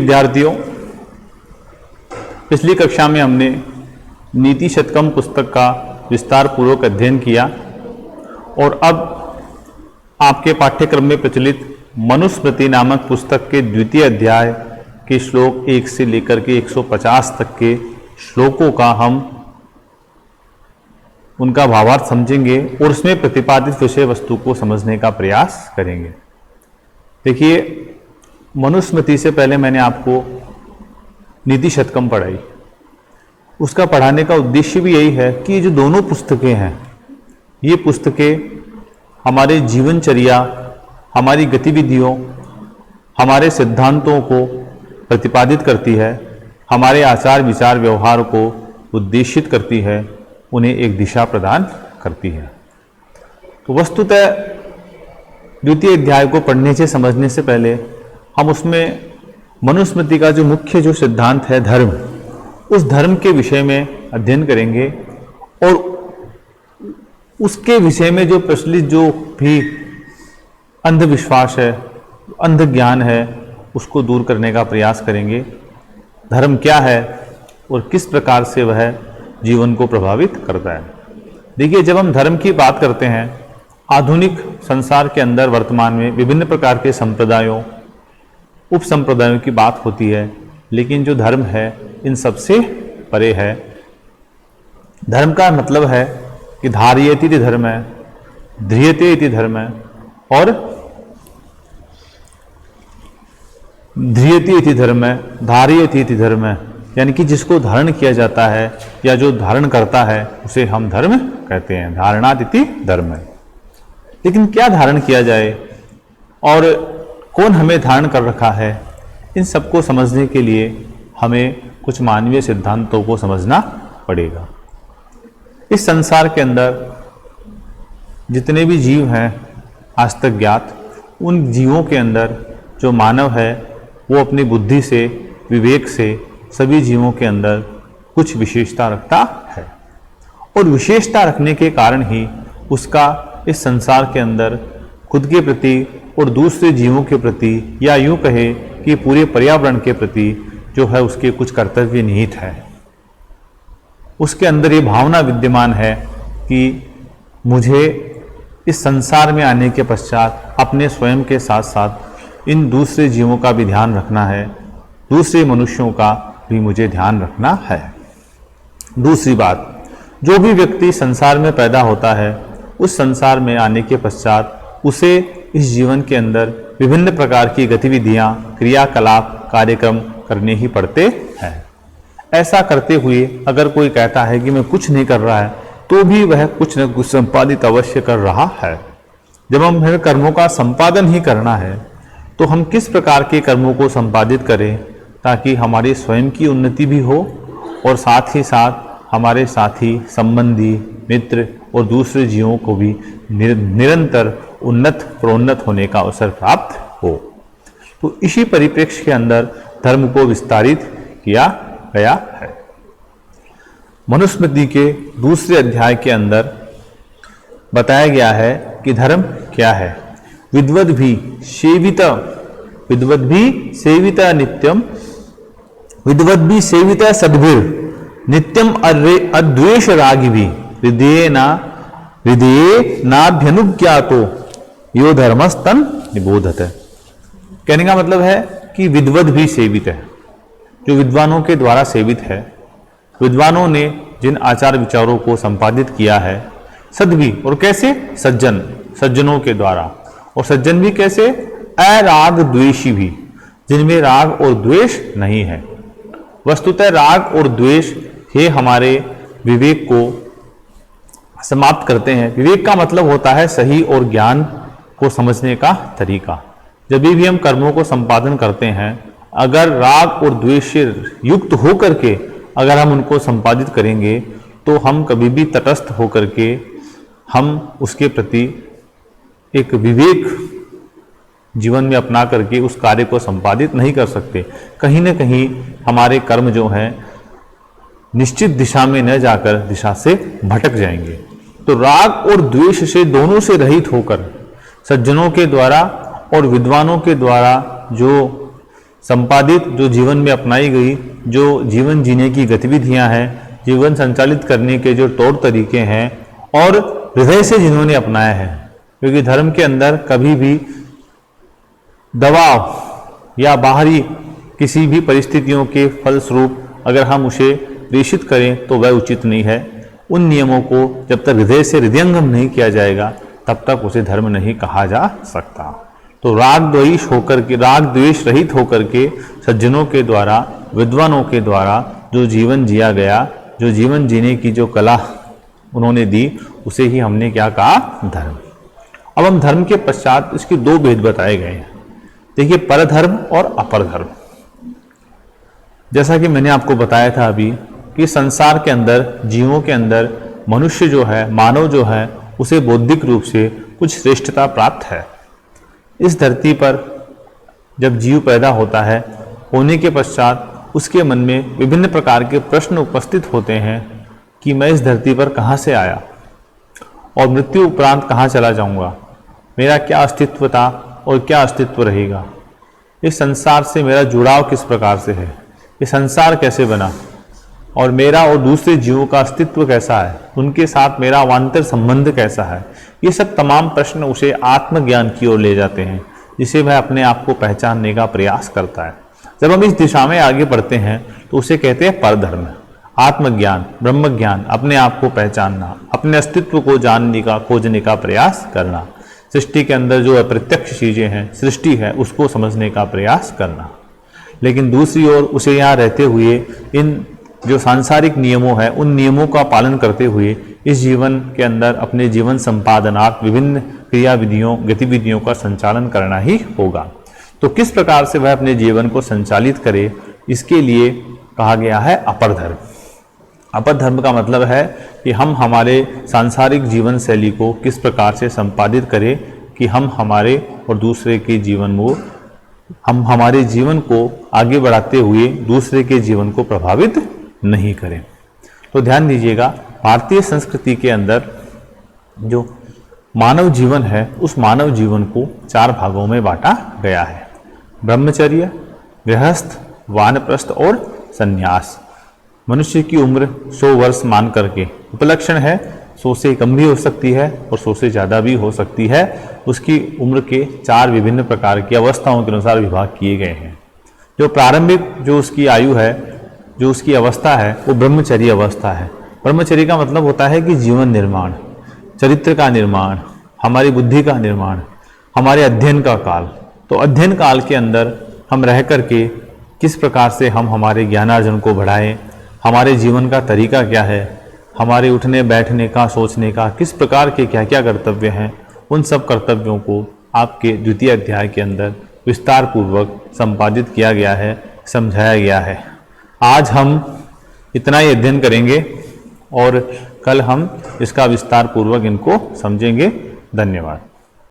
विद्यार्थियों, पिछली कक्षा में हमने नीति शतकम पुस्तक का विस्तार पूर्वक अध्ययन किया और अब आपके पाठ्यक्रम में प्रचलित मनुस्मृति नामक पुस्तक के द्वितीय अध्याय के श्लोक 1 से लेकर के 150 तक के श्लोकों का हम उनका भावार्थ समझेंगे और उसमें प्रतिपादित विषय वस्तु को समझने का प्रयास करेंगे। देखिए, मनुस्मृति से पहले मैंने आपको नीति शतकम पढ़ाई। उसका पढ़ाने का उद्देश्य भी यही है कि जो दोनों पुस्तकें हैं, ये पुस्तकें हमारे जीवनचर्या, हमारी गतिविधियों, हमारे सिद्धांतों को प्रतिपादित करती है, हमारे आचार विचार व्यवहार को उद्देशित करती है, उन्हें एक दिशा प्रदान करती है। तो वस्तुतः द्वितीय अध्याय को पढ़ने से समझने से पहले हम उसमें मनुस्मृति का जो मुख्य जो सिद्धांत है धर्म, उस धर्म के विषय में अध्ययन करेंगे और उसके विषय में जो प्रचलित जो भी अंधविश्वास है, अंध ज्ञान है, उसको दूर करने का प्रयास करेंगे। धर्म क्या है और किस प्रकार से वह जीवन को प्रभावित करता है। देखिए, जब हम धर्म की बात करते हैं, आधुनिक संसार के अंदर वर्तमान में विभिन्न प्रकार के संप्रदायों, उप संप्रदायों की बात होती है, लेकिन जो धर्म है इन सबसे परे है। धर्म का मतलब है कि धार्यते इति धर्म है, ध्रियते इति धर्म है और ध्रियते इति धर्म है, धार्यते इति धर्म है, यानी कि जिसको धारण किया जाता है या जो धारण करता है उसे हम धर्म कहते हैं। धारणात् इति धर्म है। लेकिन क्या धारण किया जाए और कौन हमें धारण कर रखा है, इन सबको समझने के लिए हमें कुछ मानवीय सिद्धांतों को समझना पड़ेगा। इस संसार के अंदर जितने भी जीव हैं आज तक ज्ञात, उन जीवों के अंदर जो मानव है वो अपनी बुद्धि से, विवेक से सभी जीवों के अंदर कुछ विशेषता रखता है और विशेषता रखने के कारण ही उसका इस संसार के अंदर खुद के प्रति और दूसरे जीवों के प्रति, या यूं कहे कि पूरे पर्यावरण के प्रति जो है उसके कुछ कर्तव्य निहित है। उसके अंदर ये भावना विद्यमान है कि मुझे इस संसार में आने के पश्चात अपने स्वयं के साथ साथ इन दूसरे जीवों का भी ध्यान रखना है, दूसरे मनुष्यों का भी मुझे ध्यान रखना है। दूसरी बात, जो भी व्यक्ति संसार में पैदा होता है, उस संसार में आने के पश्चात उसे इस जीवन के अंदर विभिन्न प्रकार की गतिविधियां, क्रियाकलाप, कार्यक्रम करने ही पड़ते हैं। ऐसा करते हुए अगर कोई कहता है कि मैं कुछ नहीं कर रहा है, तो भी वह कुछ न कुछ संपादित अवश्य कर रहा है। जब हमें कर्मों का संपादन ही करना है, तो हम किस प्रकार के कर्मों को संपादित करें ताकि हमारी स्वयं की उन्नति भी हो और साथ ही साथ हमारे साथी, संबंधी, मित्र और दूसरे जीवों को भी निरंतर उन्नत प्रोन्नत होने का अवसर प्राप्त हो। तो इसी परिप्रेक्ष्य के अंदर धर्म को विस्तारित किया गया है। मनुस्मृति के दूसरे अध्याय के अंदर बताया गया है कि धर्म क्या है। विद्वद्भी सेविता नित्यम, विद्वद्भी सेविता सद्भिर नित्यम अद्वेष रागिभी हृदये नाभ्यनुज्ञातो यो धर्मस्तन निबोधत। कहने का मतलब है कि विद्वद् भी सेवित है, जो विद्वानों के द्वारा सेवित है। विद्वानों ने जिन आचार विचारों को संपादित किया है, सद्भी और कैसे, सज्जनों के द्वारा, और सज्जन भी कैसे, अराग द्वेषी भी, जिनमें राग और द्वेष नहीं है। वस्तुतः राग और द्वेष ये हमारे विवेक को समाप्त करते हैं। विवेक का मतलब होता है सही और ज्ञान को समझने का तरीका। जब भी हम कर्मों को संपादन करते हैं, अगर राग और द्वेष युक्त होकर के अगर हम उनको संपादित करेंगे, तो हम कभी भी तटस्थ होकर के हम उसके प्रति एक विवेक जीवन में अपना करके उस कार्य को संपादित नहीं कर सकते। कहीं न कहीं हमारे कर्म जो हैं निश्चित दिशा में न जाकर दिशा से भटक जाएंगे। तो राग और द्वेष से दोनों से रहित होकर सज्जनों के द्वारा और विद्वानों के द्वारा जो संपादित जो जीवन में अपनाई गई जो जीवन जीने की गतिविधियां हैं, जीवन संचालित करने के जो तौर तरीके हैं और हृदय से जिन्होंने अपनाया है, क्योंकि धर्म के अंदर कभी भी दबाव या बाहरी किसी भी परिस्थितियों के फलस्वरूप अगर हम उसे प्रेषित करें तो वह उचित नहीं है। उन नियमों को जब तक हृदय से हृदयंगम नहीं किया जाएगा तब तक उसे धर्म नहीं कहा जा सकता। तो राग द्वेष रहित होकर के सज्जनों के द्वारा, विद्वानों के द्वारा जो जीवन जिया गया, जो जीवन जीने की जो कला उन्होंने दी, उसे ही हमने क्या कहा? धर्म। अब हम धर्म के पश्चात इसके दो भेद बताए गए हैं। देखिए, परधर्म और अपर धर्म। जैसा कि मैंने आपको बताया था अभी कि संसार के अंदर, जीवों के अंदर मनुष्य जो है, मानव जो है, उसे बौद्धिक रूप से कुछ श्रेष्ठता प्राप्त है। इस धरती पर जब जीव पैदा होता है, होने के पश्चात उसके मन में विभिन्न प्रकार के प्रश्न उपस्थित होते हैं कि मैं इस धरती पर कहाँ से आया और मृत्यु उपरांत कहाँ चला जाऊँगा, मेरा क्या अस्तित्व था और क्या अस्तित्व रहेगा, इस संसार से मेरा जुड़ाव किस प्रकार से है, ये संसार कैसे बना और मेरा और दूसरे जीवों का अस्तित्व कैसा है, उनके साथ मेरा अवान्तर संबंध कैसा है। ये सब तमाम प्रश्न उसे आत्मज्ञान की ओर ले जाते हैं, जिसे वह अपने आप को पहचानने का प्रयास करता है। जब हम इस दिशा में आगे बढ़ते हैं तो उसे कहते हैं परधर्म। आत्मज्ञान, ब्रह्म ज्ञान, अपने आप को पहचानना, अपने अस्तित्व को जानने का, खोजने का प्रयास करना, सृष्टि के अंदर जो अप्रत्यक्ष चीजें हैं, सृष्टि है, उसको समझने का प्रयास करना। लेकिन दूसरी ओर उसे यहाँ रहते हुए इन जो सांसारिक नियमों है, उन नियमों का पालन करते हुए इस जीवन के अंदर अपने जीवन संपादनार्थ विभिन्न क्रियाविधियों, गतिविधियों का संचालन करना ही होगा। तो किस प्रकार से वह अपने जीवन को संचालित करे, इसके लिए कहा गया है अपर धर्म। अपर धर्म का मतलब है कि हम हमारे सांसारिक जीवन शैली को किस प्रकार से संपादित करें कि हम हमारे और दूसरे के जीवन में, हम हमारे जीवन को आगे बढ़ाते हुए दूसरे के जीवन को प्रभावित नहीं करें। तो ध्यान दीजिएगा, भारतीय संस्कृति के अंदर जो मानव जीवन है, उस मानव जीवन को 4 भागों में बांटा गया है। ब्रह्मचर्य, गृहस्थ, वानप्रस्थ और संन्यास। मनुष्य की उम्र 100 वर्ष मान करके, उपलक्षण है 100 से कम भी हो सकती है और 100 से ज़्यादा भी हो सकती है। उसकी उम्र के 4 विभिन्न प्रकार की अवस्थाओं के अनुसार विभाग किए गए हैं। जो प्रारंभिक जो उसकी आयु है, जो उसकी अवस्था है, वो ब्रह्मचर्य अवस्था है। ब्रह्मचर्य का मतलब होता है कि जीवन निर्माण, चरित्र का निर्माण, हमारी बुद्धि का निर्माण, हमारे अध्ययन का काल। तो अध्ययन काल के अंदर हम रह करके किस प्रकार से हम हमारे ज्ञानार्जन को बढ़ाएं, हमारे जीवन का तरीका क्या है, हमारे उठने बैठने का, सोचने का किस प्रकार के क्या क्या कर्तव्य हैं, उन सब कर्तव्यों को आपके द्वितीय अध्याय के अंदर विस्तार पूर्वक संपादित किया गया है, समझाया गया है। आज हम इतना ही अध्ययन करेंगे और कल हम इसका विस्तार पूर्वक इनको समझेंगे। धन्यवाद।